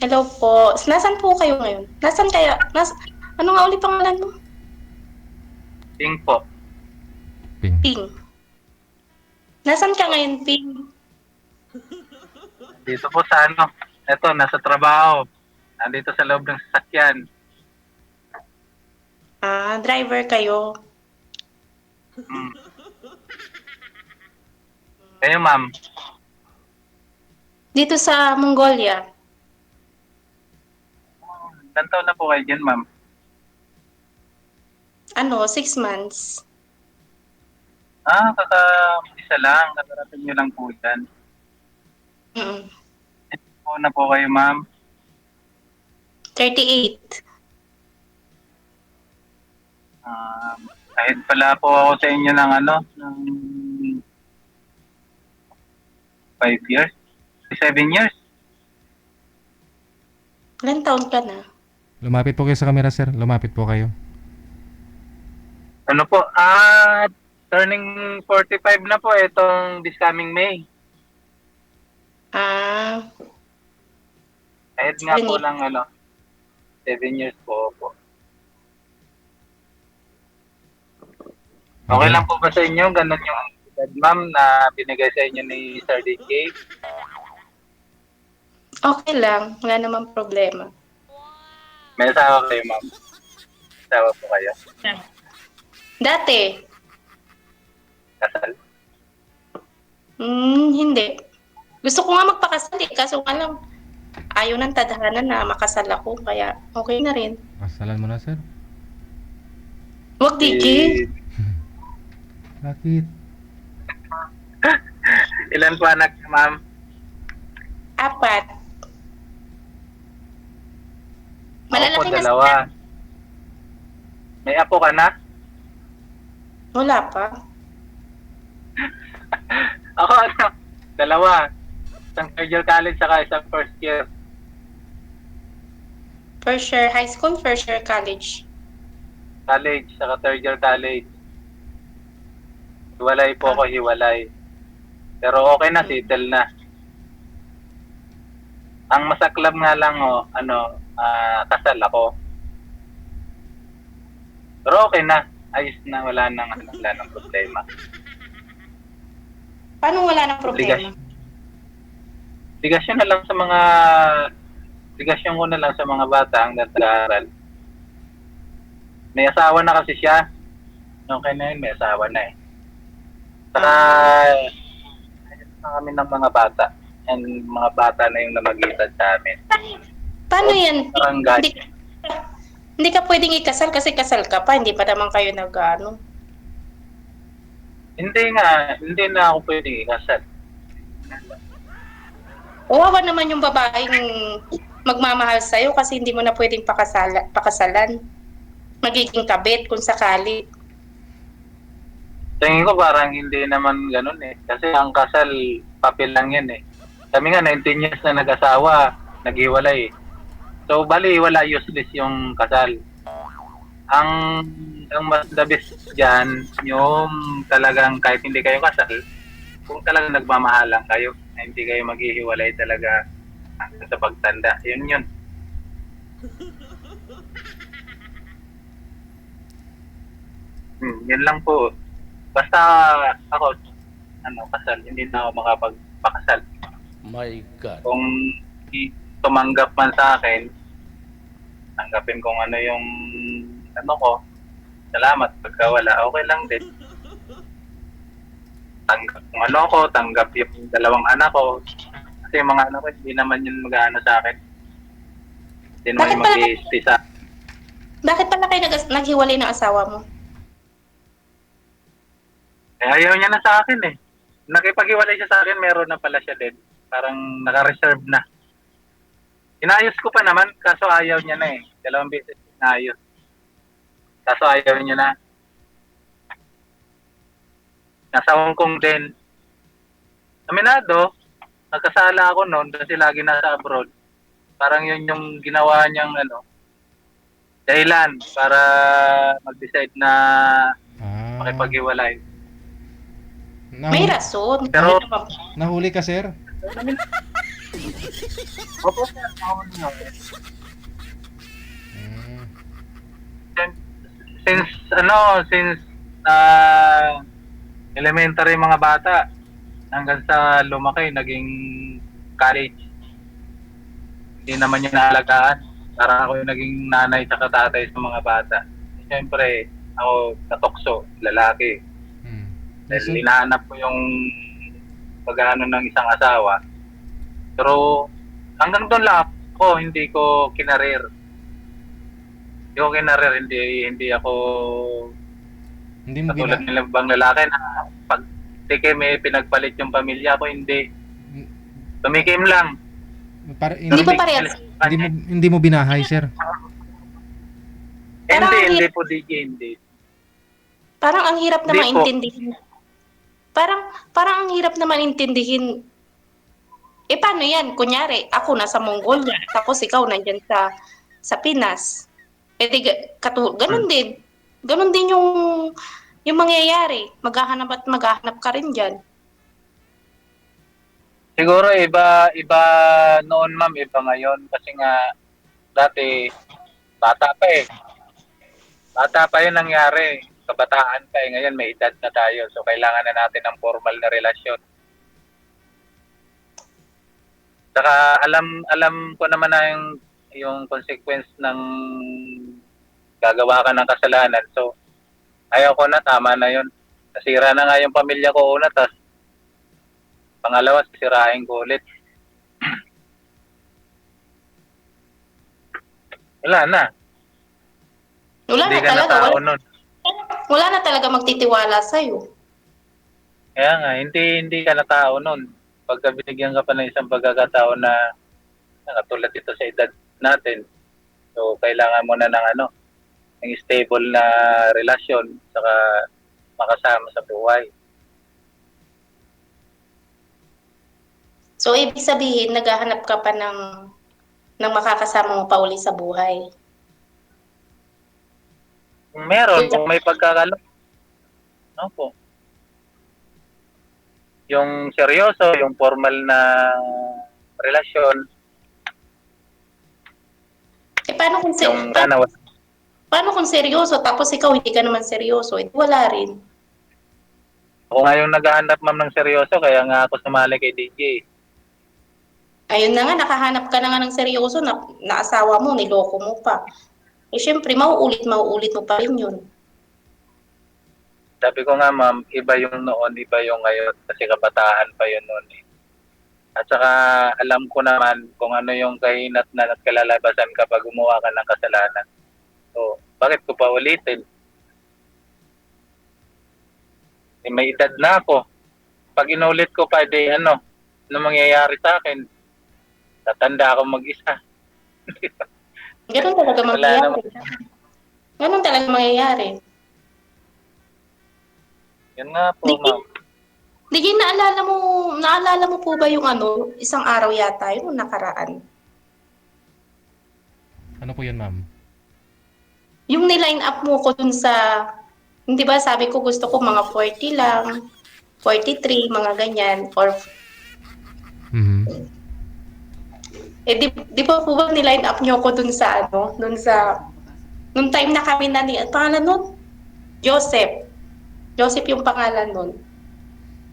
Hello po. Nasaan po kayo ngayon? Nasaan kaya? Ano nga ulit pangalan mo? Ping po. Ping. Ping. Nasaan ka ngayon, Ping? Dito po sa ano. Eto, nasa trabaho. Nandito sa loob ng sasakyan. Driver kayo. Hmm. Kayo, ma'am. Dito sa Mongolia. Ilan taon na po kayo dyan, ma'am? 6 months. Kaka-isa lang. Nakarating nyo lang po dyan. Mm. Ilan po na po kayo, ma'am? 38. Kahit pala po ako sa inyo ng ng 5 years. 7 years. Ilan taon ka na? Lumapit po kayo sa camera, sir. Lumapit po kayo. Ano po? Turning 45 na po itong this coming May. Kahit nga po 7 lang 7 years po. Okay lang po ba sa inyo? Ganun yung edad, ma'am, na binigay sa inyo ni Sir DJ? Okay lang. Wala namang problema. May asawa kayo, ma'am? Asawa po kayo? Dati, Kasal? hindi. Gusto ko nga magpakasal kaso nga lang, ayaw ng tadhana na makasal ako, kaya okay na rin. Kasalan mo na, sir. Huwag Diki. Bakit? Ilan po anak, ma'am? 4. Ako po, Malalaki na 2. May apo ka na? Wala pa. Ako 2. Isang third year college saka isang first year. First year high school, first year college. College, saka third year college. Hiwalay po ako, hiwalay. Pero okay na, settle na. Ang masaklap nga lang, kasal ako. Pero okay na. Ayos na, wala nang problema. Paano wala ng problema? Ligasyon ko na lang sa mga bata ang nag-aaral. May asawa na kasi siya. Okay na yun, may asawa na eh. Saka, ayos na kami ng mga bata. And mga bata na yung namagitan sa amin. Paano yan? Barangay. Hindi ka pwedeng ikasal kasi kasal ka pa, hindi pa naman kayo nag-ano. Hindi na ako pwedeng ikasal. Wawa naman yung babaeng magmamahal sa'yo kasi hindi mo na pwedeng pakasalan. Magiging kabit kung sakali. Tingin ko parang hindi naman ganun eh. Kasi ang kasal, papel lang yan eh. Kami nga 19 years na nag-asawa, naghiwalay eh. So bali, wala, useless yung kasal. Ang mas the best dyan, yung talagang kahit hindi kayo kasal, kung talagang nagmamahalan kayo, na hindi kayo maghihiwalay talaga hanggang sa pagtanda. Yun. Yun lang po. Basta ako, kasal, hindi na ako makapagpakasal. My God. Kung tumanggap man sa akin, tanggapin kung ano yung ko. Salamat. Pagka wala, okay lang din. Tanggap kung tanggap yung 2 anak ko. Kasi yung mga anak ko, hindi naman yun mag-ano sa akin. Hindi naman yung mag-i-stay sa akin. Bakit pala kayo naghiwalay ng asawa mo? Ayaw niya na sa akin eh. Nakipag-iwalay siya sa akin, meron na pala siya din. Parang naka-reserve na. Inayos ko pa naman, kaso ayaw niya na eh. 2 beses inayos. Kaso ayaw niya na. Nasa Hong Kong din. Aminado, nagkasala ako noon kasi lagi nasa abroad. Parang yun yung ginawa niyang dahilan para mag-decide na makipag-iwalay. May rason. Pero, Nahuli ka, sir? Opo, sir. Ako na. Hmm. Since elementary mga bata hanggang sa lumaki, naging college. Hindi naman niya naalagaan. Parang ako yung naging nanay sa tatay sa mga bata. Siyempre, ako natokso, lalaki. Hmm. Dahil hinahanap ko yung pag-ano ng isang asawa. Pero hanggang doon lang ako, hindi ko kinarir. Hindi ako Hindi mo katulad bina... ng ibang lalaki na pag tike may pinagpalit yung pamilya ko, hindi. Tumikim lang. Hindi pa parehas. Hindi mo binahay, sir. Parang Hindi po DJ, hindi. Parang ang hirap na Hindi po. maintindihin. Parang ang hirap na maintindihin. Eh paano yan? Kunyari, ako nasa Mongolia, tapos ikaw nandyan sa Pinas. Eh di, ganun din. Ganun din yung mangyayari. Maghahanap at maghahanap ka rin dyan. Siguro iba noon, ma'am, iba ngayon kasi nga dati bata pa eh. Bata pa 'yung nangyari. Kabataan pa eh. Ngayon may edad na tayo. So kailangan na natin ng formal na relasyon. Saka alam ko naman na yung consequence ng gagawa ka ng kasalanan. So ayaw ko na, tama na 'yon. Nasira na nga yung pamilya ko una, tas pangalawa, sisirain ko ulit. Wala na. Wala Hindi na ka na talaga. tao nun. Wala na talaga magtitiwala sa'yo. Kaya nga, hindi ka na tao nun. Pagka binigyan ka pa ng isang pagkakataon na katulad dito sa edad natin, so kailangan mo na ng ng stable na relasyon saka makasama sa buhay. So, ibig sabihin, naghahanap ka pa ng makakasama mo pa uli sa buhay. Kung meron, kung may pagkakalo, opo. Yung seryoso, yung formal na relasyon, Eh, paano yung sana paano kung seryoso, tapos ikaw hindi ka naman seryoso? Eh, wala rin. ako nga yung naghahanap, ma'am, ng seryoso, kaya nga ako sumali kay DJ. Ayun na nga, nakahanap ka na nga ng seryoso na asawa mo, niloko mo pa. Eh, syempre, mauulit mo pa rin yun. Sabi ko nga, ma'am, iba yung noon, iba yung ngayon, kasi kabataan pa yun noon eh. At saka alam ko naman kung ano yung kahinat na kalalabasan kapag gumawa ka ng kasalanan. So, bakit ko pa ulitin? Eh, may edad na ako. Pag inulit ko pa, ano mangyayari sa akin? Tatanda ako mag-isa. Ganun talaga Wala mangyayari. naman. Ganun talaga mangyayari. Yun nga po, ma'am. Digi, naalala mo po ba yung isang araw yata, yung nakaraan? Ano po yun, ma'am? Yung niline up mo ko dun sa, hindi ba sabi ko gusto ko mga 40 lang, 43, mga ganyan, or Mhm. eh di ba po ba niline up nyo ko dun sa nung time na kami pangalan nun? Joseph yung pangalan nun.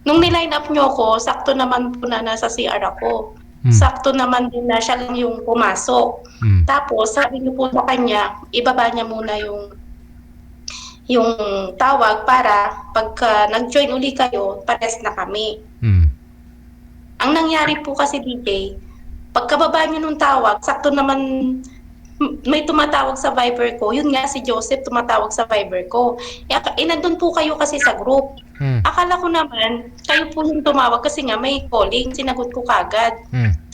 Nung niline up nyo ko, sakto naman po na nasa CR ako. Sakto naman din na siya lang yung pumasok. Tapos sabi niyo po sa kanya, ibaba niya muna yung tawag para pagka nag-join uli kayo, pares na kami. Ang nangyari po kasi DJ, pagkababa niyo nung tawag, sakto naman may tumatawag sa Viber ko. Yun nga, si Joseph tumatawag sa Viber ko. Nandun po kayo kasi sa group. Akala ko naman, kayo po yung tumawag kasi nga may calling. Sinagot ko kagad.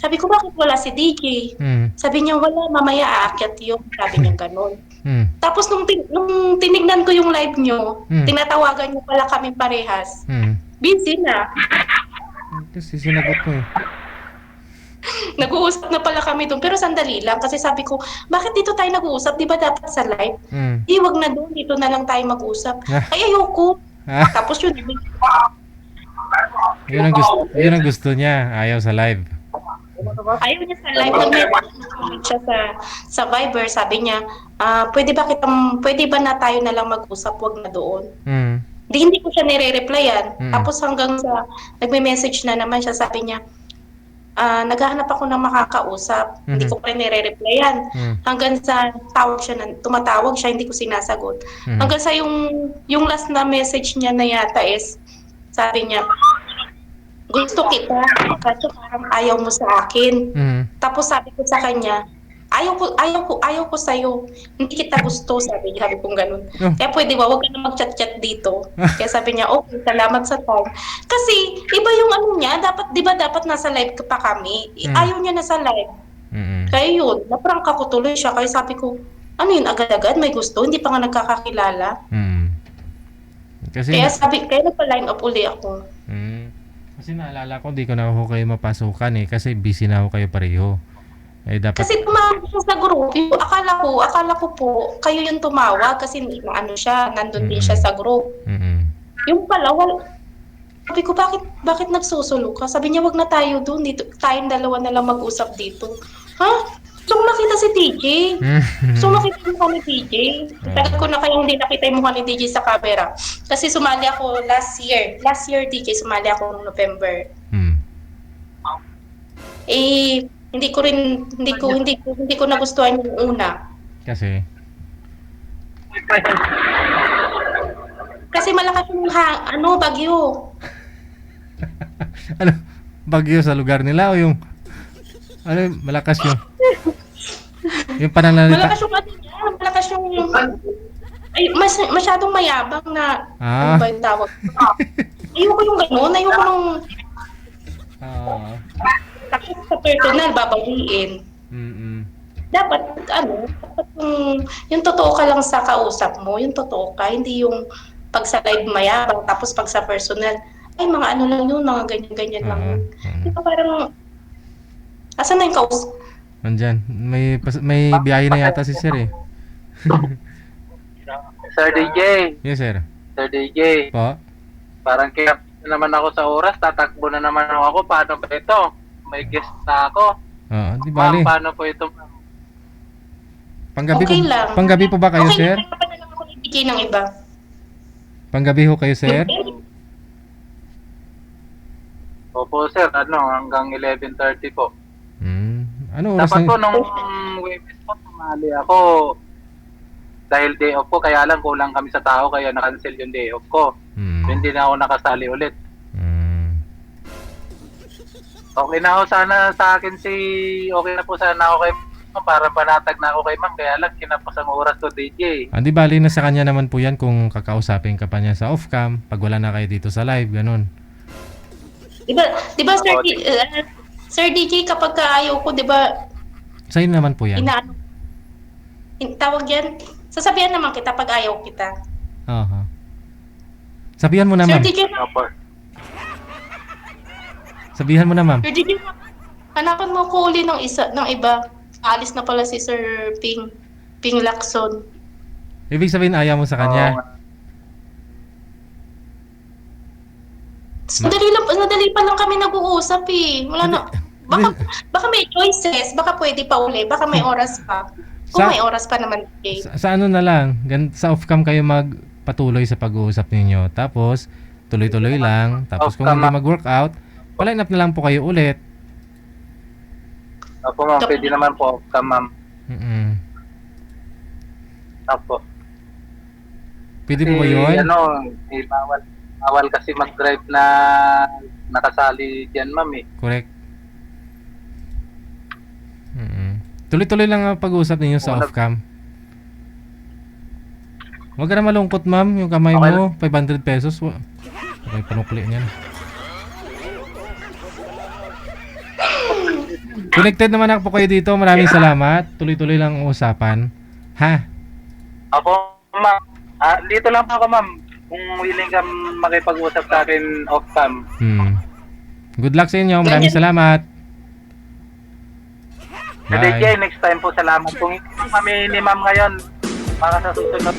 Sabi ko, bakit wala si DJ? Sabi niya, wala, mamaya aakyat yun. Sabi niya gano'n. Tapos nung tinignan ko yung live nyo, tinatawagan nyo pala kami parehas. Busy na. Kasi sinagot ko eh. Nag-uusap na pala kami doon. Pero sandali lang. Kasi sabi ko, bakit dito tayo nag-uusap? Di ba dapat sa live? Di, wag na doon. Dito na lang tayo mag-usap. Ay, ayoko. Tapos Yun ang gusto niya. Ayaw sa live. Ayaw niya sa live. Nag-message siya sa Viber. Sabi niya, pwede ba na tayo na lang mag-usap, wag na doon. Mm. Hindi ko siya nire-replyan. Mm. Tapos hanggang sa nagme-message na naman siya, sabi niya, naghahanap ako ng makakausap. Hindi ko pa rin nire-replyan. Hanggang sa tumatawag siya, hindi ko sinasagot. Hanggang sa yung last na message niya na yata is, sabi niya, gusto kita, kaso parang ayaw mo sa akin. Tapos sabi ko sa kanya, ayaw ko sa'yo. Hindi kita gusto, sabi kong ganun. Kaya pwede ba, huwag ka na mag-chat-chat dito. Kaya sabi niya, okay, salamat sa time. Kasi, iba yung ano niya, dapat nasa live pa kami. Ayaw niya nasa live. Kaya yun, naprangka ko tuloy siya. Kaya sabi ko, ano yun, agad-agad, may gusto, hindi pa nga nagkakakilala. Kaya nagpa-line up uli ako. Kasi naalala ko, di ko na ako kayo mapasukan kasi busy na ako kayo pareho. Dapat... Kasi tumawag siya sa group. Akala ko po, kayo yung tumawag kasi nandun din siya sa group. Yung pala, sabi ko, bakit nagsusulo ka? Sabi niya, wag na tayo dun. Tayong dalawa na lang mag-usap dito. Ha? Gusto mo makita si TJ? Gusto mo makita yung mukha ni TJ? Tagal ko na kayong hindi nakita yung mukha ni TJ sa camera. Kasi sumali ako last year. Last year, TJ, sumali ako noong November. Hindi ko nagustuhan yung una. Kasi malakas yung bagyo. ano? Bagyo sa lugar nila o yung malakas yung pananalita? Malakas yung niya. Malakas yung masyadong mayabang na ano ba yung tawag? Ayoko yung gano'n. Ayoko nung tapos sa personal, babawiin. Dapat yung totoo ka lang sa kausap mo, yung totoo ka, hindi yung pag sa live mayabang, tapos pag sa personal, ay mga ano lang yun, mga ganyan-ganyan lang yun. Di ba parang, asan na yung kausap? Nandyan, may biyahe na yata si sir Sir DJ. Yes sir. Sir DJ. Po? Parang kaya naman ako sa oras, tatakbo na naman ako. Paano ba ito? May guest na ako. Di bali. Paano po ito? Panggabi Okay po, lang. Panggabi po ba kayo, sir? Okay, pa na lang ako ibigay ng iba. Panggabi ho kayo, sir? Opo, sir. Hanggang 11:30 po. Ano oras Dapat na? po, nung Webes po, sumali ako. Dahil day off ko, kaya lang kulang kami sa tao, kaya na-cancel yung day off ko. Hindi na ako nakasali ulit. Okay na ako sana sa akin okay na po sana ako kay ma'am, para panatag na ako kay ma'am, kaya lang kinapos ang oras ko, DJ. Di bali na sa kanya naman po yan kung kakausapin ka pa niya sa off-cam, pag wala na kayo dito sa live, ganun. Diba Sir DJ, kapag ayaw ko, diba, Sa'yo naman po yan. tawag yan, sasabihan naman kita pag ayaw kita. Sabihan mo na, Sir ma'am. DJ, Sabihan mo na, ma'am. Sir DJ, hanapan mo ko uli ng iba. Alis na pala si Sir Ping Lacson. Ibig sabihin ayaw mo sa kanya. Madali pa lang kami nag-uusap Wala na. Baka may choices, baka pwede pa uli, baka may oras pa. Kung may oras pa naman. Sa ano na lang, sa off-cam kayo magpatuloy sa pag-uusap ninyo. Tapos, tuloy-tuloy lang. Tapos kung hindi mag-workout, pa-line up na lang po kayo ulit. Opo, ma'am. Pwede naman po. Ma'am. Opo. Pwede po ba yun? Bawal kasi mag-drive na nakasali dyan, ma'am Correct. Tuloy-tuloy lang ang pag-uusap ninyo sa off-cam. Huwag ka na malungkot, ma'am. Yung kamay mo, 500 pesos. Okay, panukli niyan. Connected naman ako po kayo dito. Maraming salamat. Tuloy-tuloy lang ang usapan. Ha? Ako, ma'am. Dito lang po ako, ma'am. Kung willing ka makipag-usap sa akin off-cam. Good luck sa inyo. Maraming salamat. DJ, next time po, salamat. Kung hindi kami ni ma'am ngayon, para sa susunod